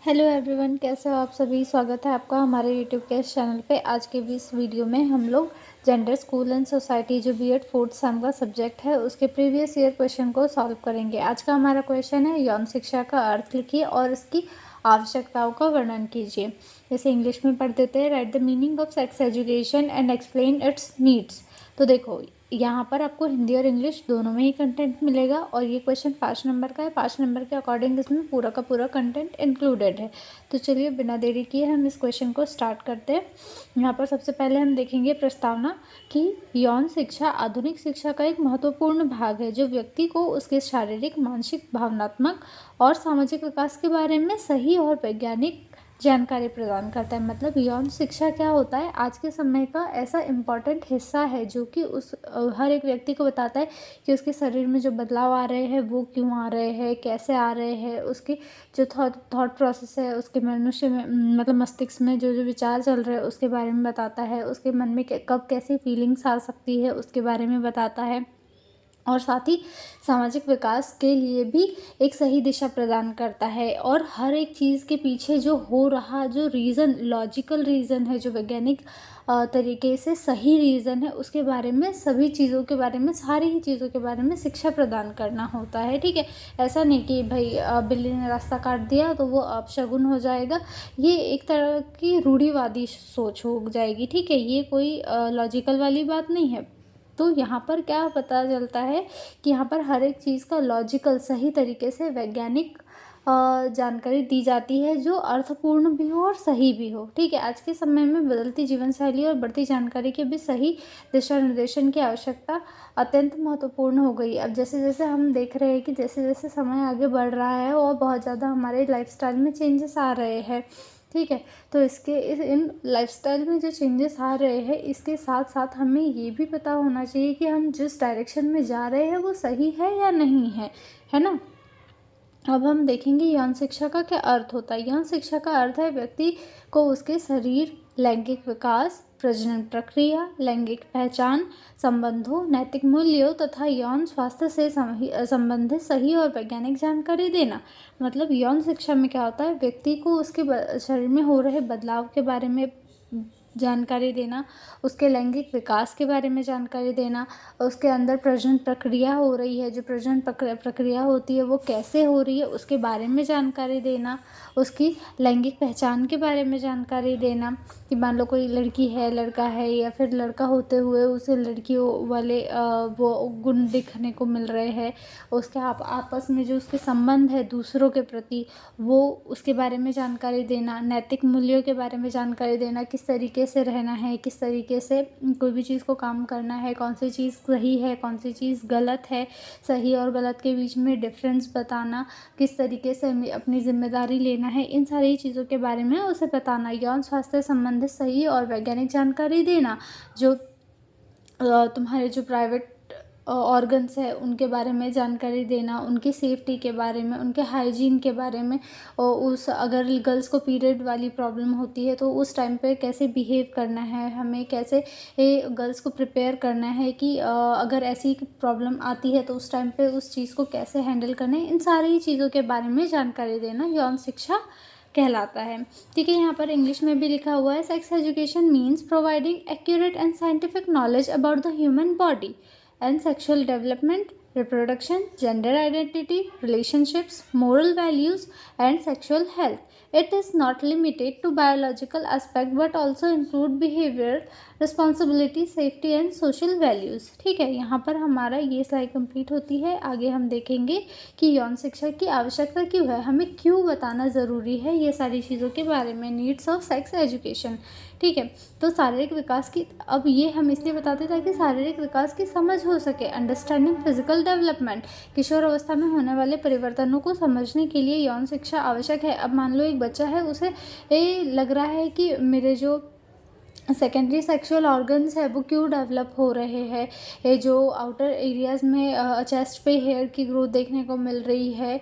Hello everyone, कैसे हो आप सभी। स्वागत है आपका हमारे यूट्यूब के इस चैनल पे। आज के भी इस वीडियो में हम लोग जेंडर स्कूल एंड सोसाइटी जो बीएड फोर्थ सेम का सब्जेक्ट है उसके प्रीवियस ईयर क्वेश्चन को सॉल्व करेंगे। आज का हमारा क्वेश्चन है यौन शिक्षा का अर्थ लिखिए और इसकी आवश्यकताओं का वर्णन कीजिए। जैसे इंग्लिश में पढ़ देते हैं, right the meaning of sex education and explain it's needs. तो देखो, यहाँ पर आपको हिंदी और इंग्लिश दोनों में ही कंटेंट मिलेगा और ये क्वेश्चन 5 नंबर का है। 5 नंबर के अकॉर्डिंग इसमें पूरा का पूरा कंटेंट इंक्लूडेड है। तो चलिए बिना देरी किए हम इस क्वेश्चन को स्टार्ट करते हैं। यहाँ पर सबसे पहले हम देखेंगे प्रस्तावना कि यौन शिक्षा आधुनिक शिक्षा का एक महत्वपूर्ण भाग है जो व्यक्ति को उसके शारीरिक, मानसिक, भावनात्मक और सामाजिक विकास के बारे में सही और वैज्ञानिक जानकारी प्रदान करता है। मतलब यौन शिक्षा क्या होता है, आज के समय का ऐसा इम्पॉर्टेंट हिस्सा है जो कि उस हर एक व्यक्ति को बताता है कि उसके शरीर में जो बदलाव आ रहे हैं वो क्यों आ रहे हैं, कैसे आ रहे हैं, उसकी जो थॉट प्रोसेस है, उसके मनुष्य में मतलब मस्तिष्क में जो जो विचार चल रहे हैं उसके बारे में बताता है, उसके मन में कब कैसी फीलिंग्स आ सकती है उसके बारे में बताता है और साथ ही सामाजिक विकास के लिए भी एक सही दिशा प्रदान करता है। और हर एक चीज़ के पीछे जो हो रहा जो रीज़न, लॉजिकल रीज़न है, जो वैज्ञानिक तरीके से सही रीज़न है, उसके बारे में, सभी चीज़ों के बारे में, सारी ही चीज़ों के बारे में शिक्षा प्रदान करना होता है। ठीक है, ऐसा नहीं कि भाई बिल्ली ने रास्ता काट दिया तो वो अपशगुन हो जाएगा। ये एक तरह की रूढ़िवादी सोच हो जाएगी। ठीक है, ये कोई लॉजिकल वाली बात नहीं है। तो यहाँ पर क्या पता चलता है कि यहाँ पर हर एक चीज़ का लॉजिकल, सही तरीके से वैज्ञानिक जानकारी दी जाती है जो अर्थपूर्ण भी हो और सही भी हो। ठीक है, आज के समय में बदलती जीवन शैली और बढ़ती जानकारी के भी सही दिशा निर्देशन की आवश्यकता अत्यंत महत्वपूर्ण हो गई। अब जैसे जैसे हम देख रहे हैं कि जैसे जैसे समय आगे बढ़ रहा है और बहुत ज़्यादा हमारे लाइफस्टाइल में चेंजेस आ रहे हैं। ठीक है, तो इन लाइफस्टाइल में जो चेंजेस आ रहे हैं इसके साथ साथ हमें ये भी पता होना चाहिए कि हम जिस डायरेक्शन में जा रहे हैं वो सही है या नहीं है ना। अब हम देखेंगे यौन शिक्षा का क्या अर्थ होता है। यौन शिक्षा का अर्थ है व्यक्ति को उसके शरीर, लैंगिक विकास, प्रजनन प्रक्रिया, लैंगिक पहचान, संबंधों, नैतिक मूल्यों तथा यौन स्वास्थ्य से संबंधित सही और वैज्ञानिक जानकारी देना। मतलब यौन शिक्षा में क्या होता है, व्यक्ति को उसके शरीर में हो रहे बदलाव के बारे में जानकारी देना, उसके लैंगिक विकास के बारे में जानकारी देना, उसके अंदर प्रजनन प्रक्रिया हो रही है, जो प्रजनन प्रक्रिया होती है वो कैसे हो रही है उसके बारे में जानकारी देना, उसकी लैंगिक पहचान के बारे में जानकारी देना कि मान लो कोई लड़की है, लड़का है, या फिर लड़का होते हुए उसे लड़कियों वाले वो गुण दिखने को मिल रहे हैं, उसके आपस में जो उसके संबंध है दूसरों के प्रति वो उसके बारे में जानकारी देना, नैतिक मूल्यों के बारे में जानकारी देना, किस तरीके से रहना है, किस तरीके से कोई भी चीज़ को काम करना है, कौन सी चीज़ सही है, कौन सी चीज़ गलत है, सही और गलत के बीच में डिफरेंस बताना, किस तरीके से हमें अपनी जिम्मेदारी लेना है, इन सारी चीज़ों के बारे में उसे बताना। यौन स्वास्थ्य संबंधित सही और वैज्ञानिक जानकारी देना, जो तुम्हारे जो प्राइवेट ऑर्गन्स है उनके बारे में जानकारी देना, उनकी सेफ्टी के बारे में, उनके हाइजीन के बारे में, और उस अगर गर्ल्स को पीरियड वाली प्रॉब्लम होती है तो उस टाइम पे कैसे बिहेव करना है, हमें कैसे गर्ल्स को प्रिपेयर करना है कि अगर ऐसी प्रॉब्लम आती है तो उस टाइम पे उस चीज़ को कैसे हैंडल करना है, इन सारी चीज़ों के बारे में जानकारी देना यौन शिक्षा कहलाता है। ठीक है, यहाँ पर इंग्लिश में भी लिखा हुआ है, sex education means providing accurate and scientific knowledge about the human body and sexual development, reproduction, gender identity, relationships, moral values, and sexual health. It is not limited to biological aspect but also include behavior, responsibility, safety and social values. ठीक है, यहाँ पर हमारा ये slide complete होती है। आगे हम देखेंगे कि यौन शिक्षा की आवश्यकता क्यों है, हमें क्यों बताना ज़रूरी है ये सारी चीज़ों के बारे में। Needs of sex education. ठीक है, तो शारीरिक विकास की, अब ये हम इसलिए बताते हैं ताकि शारीरिक विकास की समझ हो सके। अंडरस्टैंडिंग फिजिकल डेवलपमेंट, किशोर अवस्था में होने वाले परिवर्तनों को समझने के लिए यौन शिक्षा आवश्यक है। अब मान लो एक बच्चा है, उसे लग रहा है कि मेरे जो सेकेंडरी सेक्सुअल ऑर्गन्स है वो क्यों डेवलप हो रहे हैं, ये जो आउटर एरियाज़ में चेस्ट पे हेयर की ग्रोथ देखने को मिल रही है,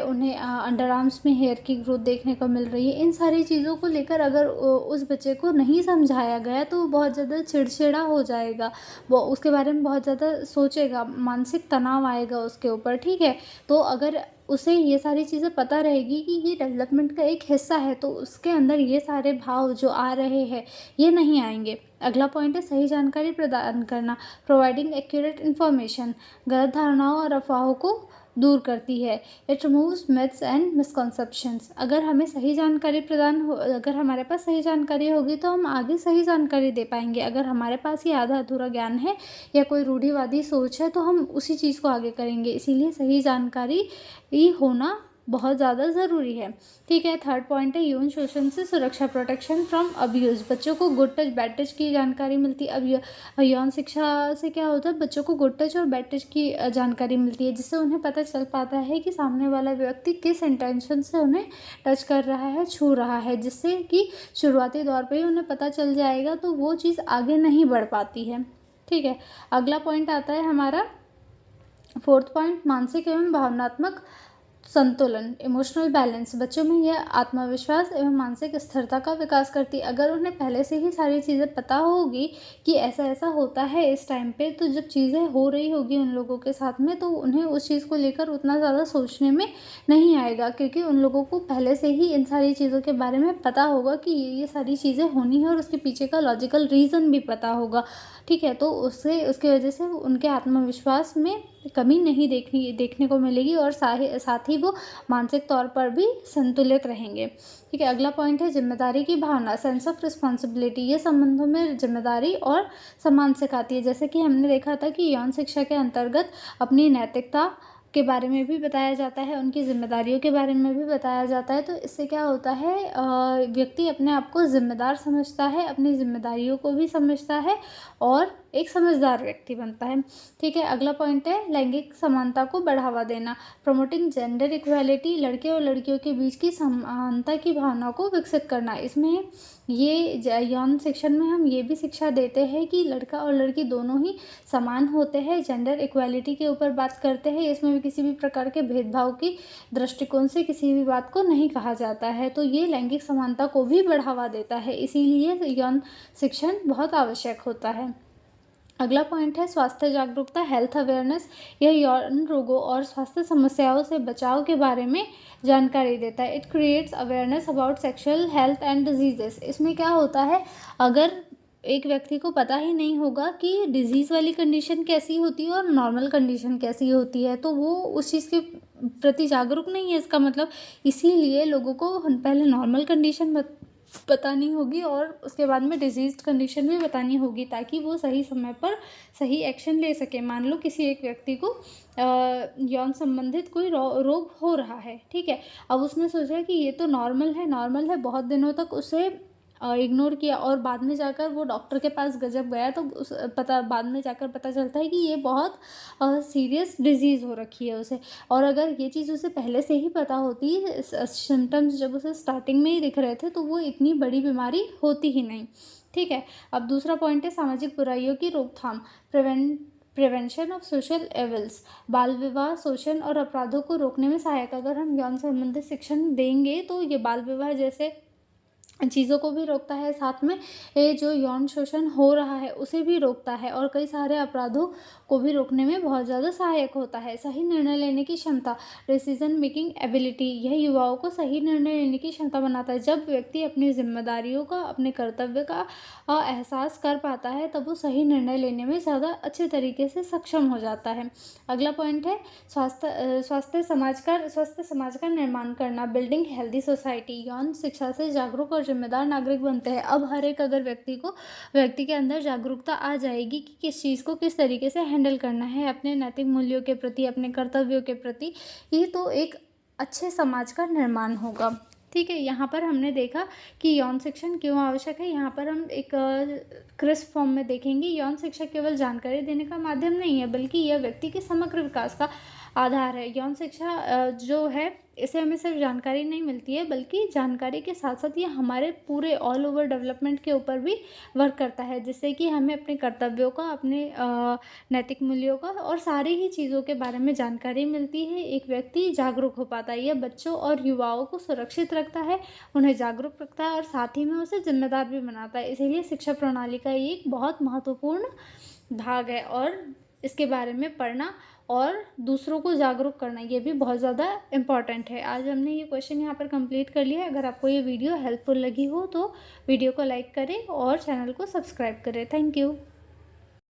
उन्हें अंडर आर्म्स में हेयर की ग्रोथ देखने को मिल रही है, इन सारी चीज़ों को लेकर अगर उस बच्चे को नहीं समझाया गया तो वो बहुत ज़्यादा चिड़चिड़ा हो जाएगा, वो उसके बारे में बहुत ज़्यादा सोचेगा, मानसिक तनाव आएगा उसके ऊपर। ठीक है, तो अगर उसे ये सारी चीज़ें पता रहेगी कि ये डेवलपमेंट का एक हिस्सा है, तो उसके अंदर ये सारे भाव जो आ रहे हैं ये नहीं आएंगे। अगला पॉइंट है सही जानकारी प्रदान करना, प्रोवाइडिंग एक्यूरेट इन्फॉर्मेशन, गलत धारणाओं और अफवाहों को दूर करती है। It removes myths and misconceptions. अगर हमें सही जानकारी अगर हमारे पास सही जानकारी होगी तो हम आगे सही जानकारी दे पाएंगे। अगर हमारे पास ये आधा अधूरा ज्ञान है या कोई रूढ़िवादी सोच है तो हम उसी चीज़ को आगे करेंगे। इसीलिए सही जानकारी ही होना बहुत ज़्यादा ज़रूरी है। ठीक है, थर्ड पॉइंट है यौन शोषण से सुरक्षा, प्रोटेक्शन फ्रॉम अब्यूज़। बच्चों को गुड टच बैड टच की जानकारी मिलती है। अब यौन शिक्षा से क्या होता है, बच्चों को गुड टच और बैड टच की जानकारी मिलती है, जिससे उन्हें पता चल पाता है कि सामने वाला व्यक्ति किस इंटेंशन से उन्हें टच कर रहा है, छू रहा है, जिससे कि शुरुआती दौर पर ही उन्हें पता चल जाएगा तो वो चीज़ आगे नहीं बढ़ पाती है। ठीक है, अगला पॉइंट आता है हमारा फोर्थ पॉइंट, मानसिक एवं भावनात्मक संतुलन, इमोशनल बैलेंस। बच्चों में यह आत्मविश्वास एवं मानसिक स्थिरता का विकास करती है। अगर उन्हें पहले से ही सारी चीज़ें पता होगी कि ऐसा ऐसा होता है इस टाइम पे, तो जब चीज़ें हो रही होगी उन लोगों के साथ में तो उन्हें उस चीज़ को लेकर उतना ज़्यादा सोचने में नहीं आएगा, क्योंकि उन लोगों को पहले से ही इन सारी चीज़ों के बारे में पता होगा कि ये सारी चीज़ें होनी है और उसके पीछे का लॉजिकल रीज़न भी पता होगा। ठीक है, तो उसकी वजह से उनके आत्मविश्वास में कमी नहीं देखने को मिलेगी और साथ ही वो मानसिक तौर पर भी संतुलित रहेंगे। ठीक है, अगला पॉइंट है जिम्मेदारी की भावना, सेंस ऑफ रिस्पॉन्सिबिलिटी। ये संबंधों में जिम्मेदारी और सम्मान सिखाती है। जैसे कि हमने देखा था कि यौन शिक्षा के अंतर्गत अपनी नैतिकता के बारे में भी बताया जाता है, उनकी जिम्मेदारियों के बारे में भी बताया जाता है। तो इससे क्या होता है, व्यक्ति अपने आप को जिम्मेदार समझता है, अपनी जिम्मेदारियों को भी समझता है और एक समझदार व्यक्ति बनता है। ठीक है, अगला पॉइंट है लैंगिक समानता को बढ़ावा देना, प्रमोटिंग जेंडर इक्वालिटी। लड़के और लड़कियों के बीच की समानता की भावना को विकसित करना। इसमें ये यौन शिक्षण में हम ये भी शिक्षा देते हैं कि लड़का और लड़की दोनों ही समान होते हैं। जेंडर इक्वालिटी के ऊपर बात करते हैं, इसमें भी किसी भी प्रकार के भेदभाव की दृष्टिकोण से किसी भी बात को नहीं कहा जाता है। तो ये लैंगिक समानता को भी बढ़ावा देता है, इसीलिए यौन शिक्षण बहुत आवश्यक होता है। अगला पॉइंट है स्वास्थ्य जागरूकता, हेल्थ अवेयरनेस। यह यौन रोगों और स्वास्थ्य समस्याओं से बचाव के बारे में जानकारी देता है। It creates awareness about sexual health and diseases. इसमें क्या होता है, अगर एक व्यक्ति को पता ही नहीं होगा कि डिजीज़ वाली कंडीशन कैसी होती है और नॉर्मल कंडीशन कैसी होती है, तो वो उस चीज़ के प्रति जागरूक नहीं है, इसका मतलब। इसीलिए लोगों को पहले नॉर्मल कंडीशन बतानी होगी और उसके बाद में डिजीज़ कंडीशन भी बतानी होगी, ताकि वो सही समय पर सही एक्शन ले सके। मान लो किसी एक व्यक्ति को यौन संबंधित कोई रोग हो रहा है, ठीक है, अब उसने सोचा कि ये तो नॉर्मल है, बहुत दिनों तक उसे इग्नोर किया और बाद में जाकर वो डॉक्टर के पास जब गया तो बाद में जाकर पता चलता है कि ये बहुत सीरियस डिजीज़ हो रखी है उसे। और अगर ये चीज़ उसे पहले से ही पता होती, सिम्टम्स जब उसे स्टार्टिंग में ही दिख रहे थे, तो वो इतनी बड़ी बीमारी होती ही नहीं। ठीक है, अब दूसरा पॉइंट है सामाजिक बुराइयों की रोकथाम, प्रिवेंशन ऑफ सोशल एविल्स। बाल विवाह, शोषण और अपराधों को रोकने में सहायक। अगर हम यौन संबंधित शिक्षण देंगे तो ये बाल विवाह जैसे चीज़ों को भी रोकता है, साथ में ये जो यौन शोषण हो रहा है उसे भी रोकता है और कई सारे अपराधों को भी रोकने में बहुत ज़्यादा सहायक होता है। सही निर्णय लेने की क्षमता, डिसीजन मेकिंग एबिलिटी। यह युवाओं को सही निर्णय लेने की क्षमता बनाता है। जब व्यक्ति अपनी जिम्मेदारियों का, अपने कर्तव्य का एहसास कर पाता है, तब वो सही निर्णय लेने में ज़्यादा अच्छे तरीके से सक्षम हो जाता है। अगला पॉइंट है स्वस्थ समाज का निर्माण करना, बिल्डिंग हेल्दी सोसाइटी। यौन शिक्षा से जागरूक और जिम्मेदार नागरिक बनते हैं। अब हर एक अगर व्यक्ति के अंदर जागरूकता आ जाएगी कि किस चीज़ को किस तरीके से हैंडल करना है अपने नैतिक मूल्यों के प्रति, अपने कर्तव्यों के प्रति, ये तो एक अच्छे समाज का निर्माण होगा। ठीक है, यहाँ पर हमने देखा कि यौन शिक्षण क्यों आवश्यक है। यहाँ पर हम एक क्रिस्प फॉर्म में देखेंगे, यौन शिक्षा केवल जानकारी देने का माध्यम नहीं है, बल्कि यह व्यक्ति के समग्र विकास का आधार है। यौन शिक्षा जो है, इसे हमें सिर्फ जानकारी नहीं मिलती है, बल्कि जानकारी के साथ साथ ये हमारे पूरे ऑल ओवर डेवलपमेंट के ऊपर भी वर्क करता है, जिससे कि हमें अपने कर्तव्यों का, अपने नैतिक मूल्यों का और सारी ही चीज़ों के बारे में जानकारी मिलती है। एक व्यक्ति जागरूक हो पाता है। यह बच्चों और युवाओं को सुरक्षित रखता है, उन्हें जागरूक रखता है और साथ ही में उसे जिम्मेदार भी बनाता है। इसीलिए शिक्षा प्रणाली का ये एक बहुत महत्वपूर्ण भाग है और इसके बारे में पढ़ना और दूसरों को जागरूक करना, ये भी बहुत ज़्यादा इम्पॉर्टेंट है। आज हमने ये क्वेश्चन यहाँ पर कंप्लीट कर लिया है। अगर आपको ये वीडियो हेल्पफुल लगी हो तो वीडियो को लाइक करें और चैनल को सब्सक्राइब करें। Thank you.